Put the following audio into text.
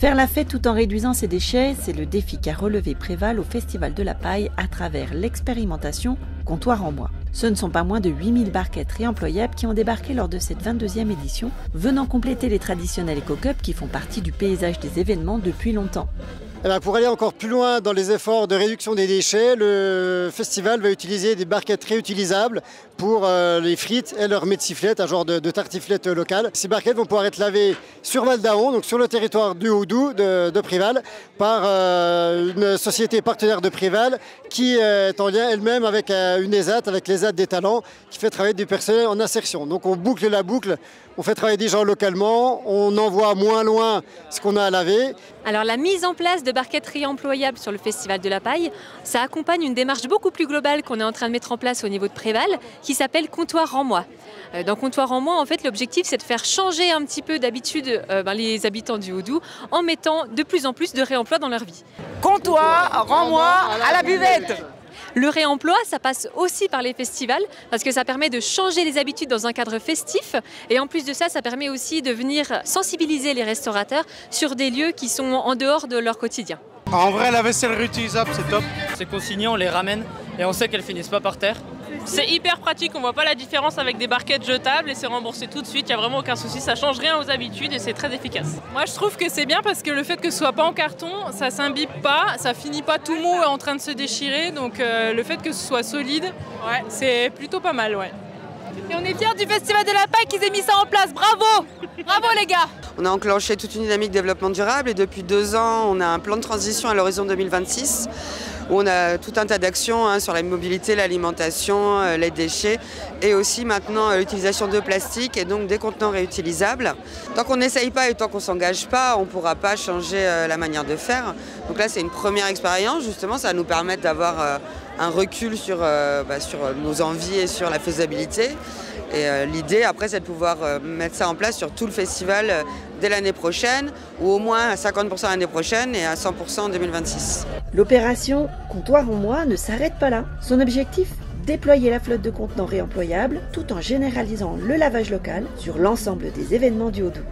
Faire la fête tout en réduisant ses déchets, c'est le défi qu'a relevé Préval au Festival de la Paille à travers l'expérimentation Comptoir en Bois. Ce ne sont pas moins de 8000 barquettes réemployables qui ont débarqué lors de cette 22e édition, venant compléter les traditionnels éco-cups qui font partie du paysage des événements depuis longtemps. Pour aller encore plus loin dans les efforts de réduction des déchets, le festival va utiliser des barquettes réutilisables pour les frites et leur médeciflette, un genre de tartiflette locale. Ces barquettes vont pouvoir être lavées sur Val d'Aon, donc sur le territoire du Haut-Doubs de Préval, par une société partenaire de Préval qui est en lien elle-même avec une ESAT, avec l'ESAT des talents, qui fait travailler du personnel en insertion. Donc on boucle la boucle, on fait travailler des gens localement, on envoie moins loin ce qu'on a à laver. Alors la mise en place de barquettes réemployables sur le Festival de la Paille, ça accompagne une démarche beaucoup plus globale qu'on est en train de mettre en place au niveau de Préval, qui s'appelle Comptoir en Moi. Dans Comptoir en Moi, en fait, l'objectif c'est de faire changer un petit peu d'habitude les habitants du Haut-Doubs en mettant de plus en plus de réemploi dans leur vie. Comptoir en Moi à la buvette. Le réemploi, ça passe aussi par les festivals parce que ça permet de changer les habitudes dans un cadre festif et en plus de ça, ça permet aussi de venir sensibiliser les restaurateurs sur des lieux qui sont en dehors de leur quotidien. En vrai, la vaisselle réutilisable, c'est top. C'est consigné, on les ramène et on sait qu'elles finissent pas par terre. C'est hyper pratique, on voit pas la différence avec des barquettes jetables et c'est remboursé tout de suite, il n'y a vraiment aucun souci, ça change rien aux habitudes et c'est très efficace. Moi je trouve que c'est bien parce que le fait que ce soit pas en carton, ça s'imbibe pas, ça finit pas tout mou en train de se déchirer, donc le fait que ce soit solide, ouais, c'est plutôt pas mal. Ouais. Et on est fiers du Festival de la Paille qu'ils aient mis ça en place, bravo! Bravo les gars! On a enclenché toute une dynamique de développement durable et depuis 2 ans, on a un plan de transition à l'horizon 2026 où on a tout un tas d'actions sur la mobilité, l'alimentation, les déchets et aussi maintenant l'utilisation de plastique et donc des contenants réutilisables. Tant qu'on n'essaye pas et tant qu'on ne s'engage pas, on ne pourra pas changer la manière de faire. Donc là, c'est une première expérience, justement, ça va nous permettre d'avoir un recul sur nos envies et sur la faisabilité. Et l'idée, après, c'est de pouvoir mettre ça en place sur tout le festival dès l'année prochaine, ou au moins à 50% l'année prochaine et à 100% en 2026. L'opération Comptoir en Moi ne s'arrête pas là. Son objectif ? Déployer la flotte de contenants réemployables tout en généralisant le lavage local sur l'ensemble des événements du Haut-Doubs.